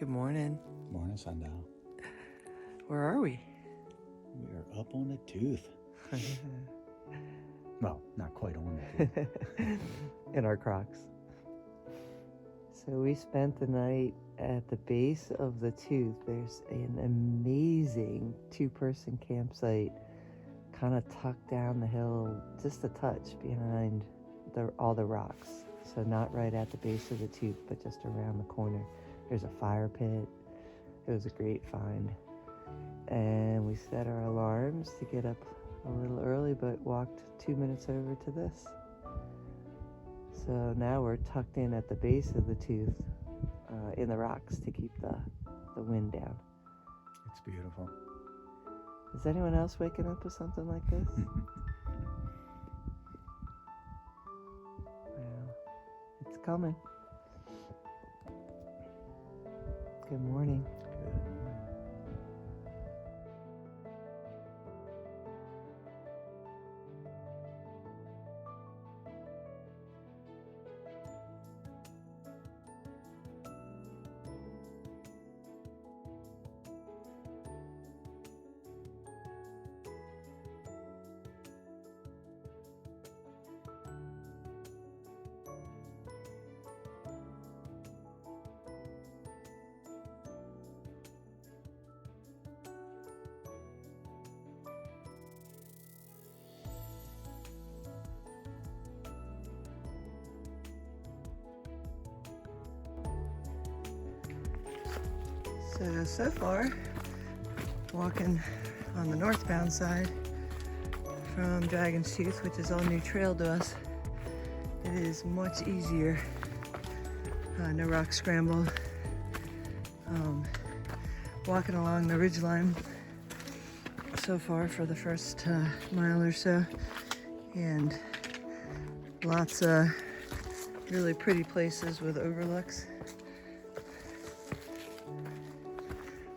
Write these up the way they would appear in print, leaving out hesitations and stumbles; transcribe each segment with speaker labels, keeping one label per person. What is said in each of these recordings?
Speaker 1: Good morning.
Speaker 2: Morning, Sundial.
Speaker 1: Where are we?
Speaker 2: We are up on the tooth. Well, not quite on the tooth.
Speaker 1: In our Crocs. So we spent the night at the base of the tooth. There's an amazing two-person campsite kind of tucked down the hill just a touch behind all the rocks. So not right at the base of the tooth, but just around the corner. There's a fire pit. It was a great find. And we set our alarms to get up a little early, but walked 2 minutes over to this. So now we're tucked in at the base of the tooth, in the rocks to keep the wind down.
Speaker 2: It's beautiful.
Speaker 1: Is anyone else waking up with something like this? Well, it's coming. Good morning.
Speaker 2: Good morning.
Speaker 1: So far, walking on the northbound side from Dragon's Tooth, which is all new trail to us, it is much easier. No rock scramble. Walking along the ridgeline so far for the first mile or so, and lots of really pretty places with overlooks.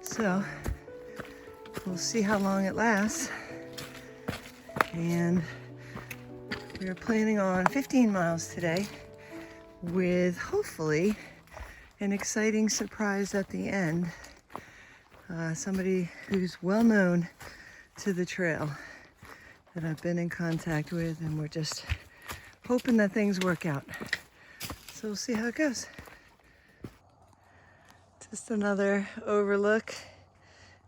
Speaker 1: So we'll see how long it lasts, and we're planning on 15 miles today with hopefully an exciting surprise at the end. Somebody who's well known to the trail that I've been in contact with, and we're just hoping that things work out. So we'll see how it goes. Just another overlook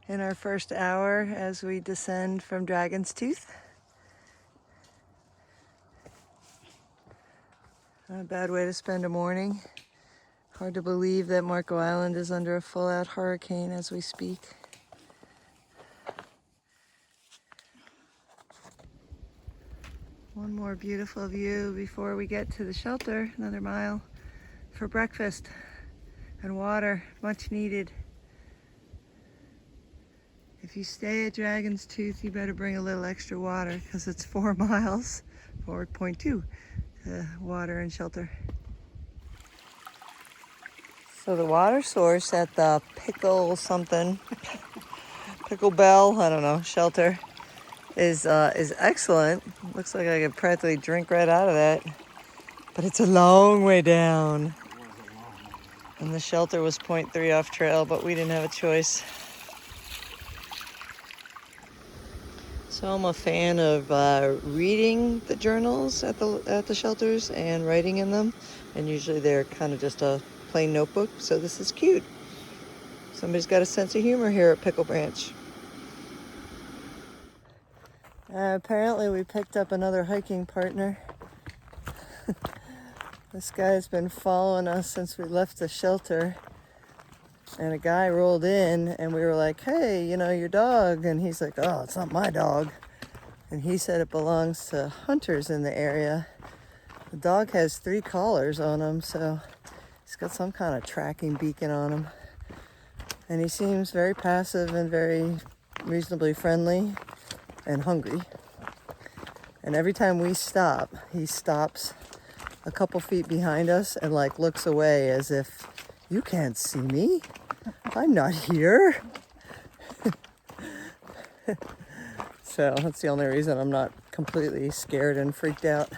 Speaker 1: in our first hour as we descend from Dragon's Tooth. Not a bad way to spend a morning. Hard to believe that Marco Island is under a full-out hurricane as we speak. One more beautiful view before we get to the shelter, another mile for breakfast and water, much needed. If you stay at Dragon's Tooth, you better bring a little extra water because it's 4 miles, 4.2 to water and shelter. So the water source at the Pickle Bell, I don't know, shelter is excellent. Looks like I could practically drink right out of that, but it's a long way down. And the shelter was 0.3 off trail, but we didn't have a choice. So I'm a fan of reading the journals at the shelters and writing in them, and usually they're kind of just a plain notebook. So this is cute. Somebody's got a sense of humor here at Pickle Branch. Apparently we picked up another hiking partner. This guy's been following us since we left the shelter, and a guy rolled in and we were like, hey, you know, your dog. And he's like, oh, it's not my dog. And he said it belongs to hunters in the area. The dog has 3 collars on him, so he's got some kind of tracking beacon on him. And he seems very passive and very reasonably friendly and hungry. And every time we stop, he stops a couple feet behind us and like looks away as if, you can't see me. I'm not here. So that's the only reason I'm not completely scared and freaked out.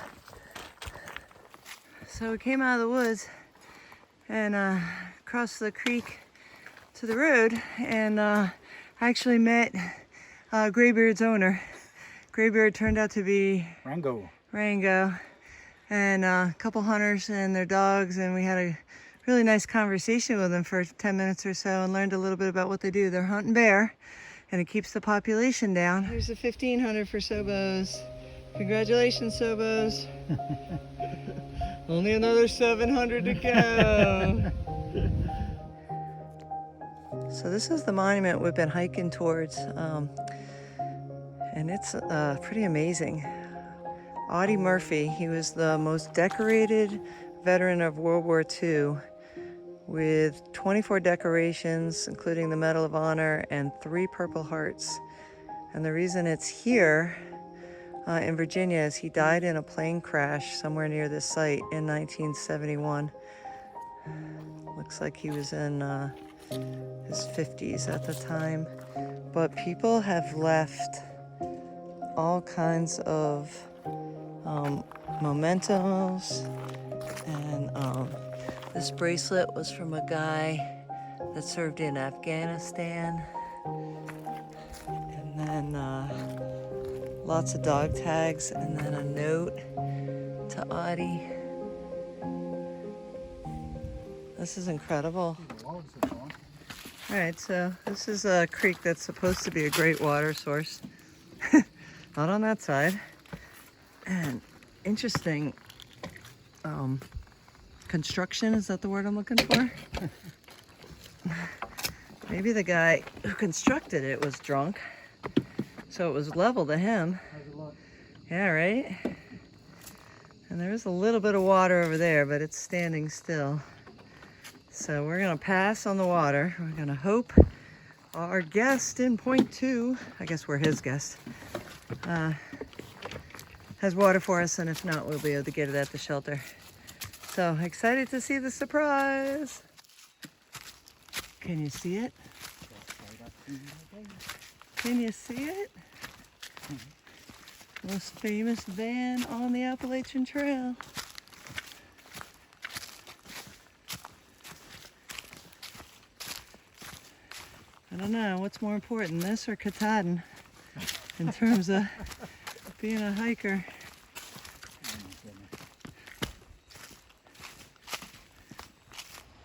Speaker 1: So we came out of the woods and crossed the creek to the road, and I actually met Graybeard's owner. Graybeard turned out to be
Speaker 2: Rango.
Speaker 1: Rango, and a couple hunters and their dogs, and we had a really nice conversation with them for 10 minutes or so and learned a little bit about what they do. They're hunting bear, and it keeps the population down. Here's a 1500 for Sobos. Congratulations, Sobos. Only another 700 to go. So this is the monument we've been hiking towards, and it's pretty amazing. Audie Murphy, he was the most decorated veteran of World War II with 24 decorations, including the Medal of Honor and 3 Purple Hearts. And the reason it's here in Virginia is he died in a plane crash somewhere near this site in 1971. Looks like he was in his 50s at the time. But people have left all kinds of mementos, and this bracelet was from a guy that served in Afghanistan, and then lots of dog tags, and then a note to Audie. This is incredible. All right, so this is a creek that's supposed to be a great water source. Not on that side. And interesting construction, is that the word I'm looking for? Maybe the guy who constructed it was drunk, so it was level to him. Yeah, right? And there is a little bit of water over there, but it's standing still. So we're gonna pass on the water. We're gonna hope our guest in point 2, I guess we're his guest, has water for us, and if not, we'll be able to get it at the shelter. So excited to see the surprise. Can you see it? Can you see it? Most famous van on the Appalachian Trail. I don't know, what's more important, this or Katahdin, in terms of being a hiker?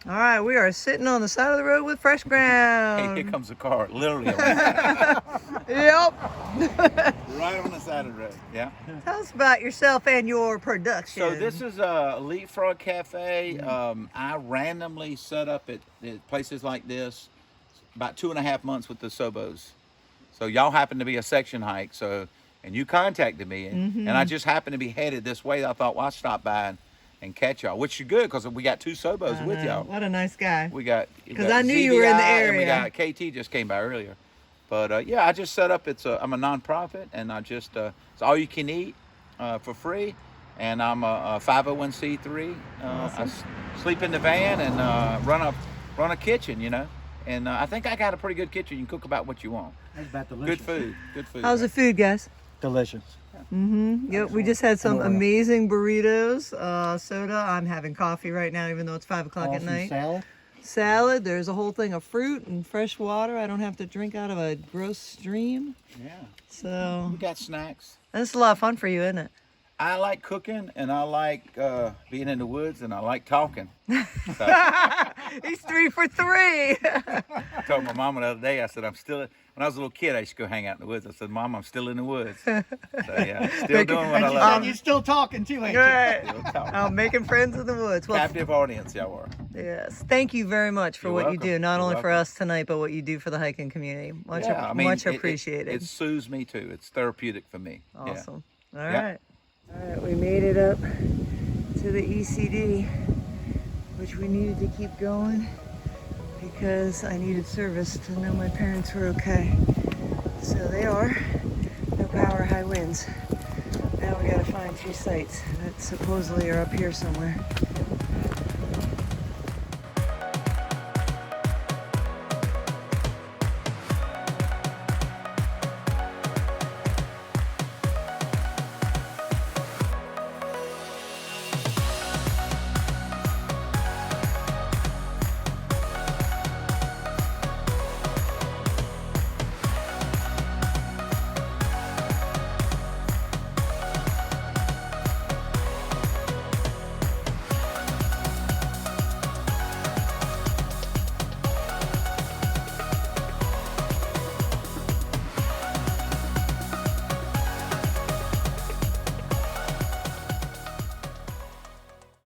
Speaker 1: All right, we are sitting on the side of the road with fresh ground.
Speaker 3: Hey, here comes a car, literally.
Speaker 1: Yep.
Speaker 3: Right on the side of the road. Yeah.
Speaker 1: Tell us about yourself and your production.
Speaker 3: So this is Elite Frog Cafe. I randomly set up at places like this about 2.5 months with the Sobos. So y'all happen to be a section hike. And you contacted me, and I just happened to be headed this way. I thought, well, I'll stop by and catch y'all, which is good because we got 2 Sobos with y'all.
Speaker 1: What a nice guy.
Speaker 3: We got,
Speaker 1: because I knew you were in the area.
Speaker 3: And we got KT just came by earlier. But yeah, I just set up. I'm a nonprofit, and I just it's all you can eat for free, and I'm a 501c3.
Speaker 1: Awesome.
Speaker 3: I sleep in the van and run a kitchen, you know. And I think I got a pretty good kitchen. You can cook about what you want.
Speaker 2: That's about delicious.
Speaker 3: Good food. Good food.
Speaker 1: How's the food, guys?
Speaker 2: Delicious.
Speaker 1: Yep, we just had some amazing burritos, soda. I'm having coffee right now, even though it's 5 o'clock at night. Salad. There's a whole thing of fruit and fresh water. I don't have to drink out of a gross stream.
Speaker 3: Yeah.
Speaker 1: So
Speaker 3: we got snacks.
Speaker 1: That's a lot of fun for you, isn't it?
Speaker 3: I like cooking, and I like being in the woods, and I like talking. So,
Speaker 1: he's 3 for 3.
Speaker 3: I told my mama the other day, I said, when I was a little kid, I used to go hang out in the woods. I said, Mom, I'm still in the woods. So yeah, still doing what I love.
Speaker 2: You're still talking too, ain't you?
Speaker 1: Right.
Speaker 3: Still talking.
Speaker 1: I'm making friends in the woods. Well,
Speaker 3: Captive audience, y'all are.
Speaker 1: yes. Thank you very much for
Speaker 3: You're
Speaker 1: what
Speaker 3: welcome.
Speaker 1: you do, not
Speaker 3: You're
Speaker 1: only for
Speaker 3: welcome.
Speaker 1: us tonight, but what you do for the hiking community. Much
Speaker 3: It
Speaker 1: appreciated.
Speaker 3: It soothes me too. It's therapeutic for me.
Speaker 1: Awesome.
Speaker 3: Yeah.
Speaker 1: All
Speaker 3: Yeah.
Speaker 1: right. All right, we made it up to the ECD, which we needed to keep going because I needed service to know my parents were okay. So they are. No power, high winds. Now we gotta find 2 sites that supposedly are up here somewhere.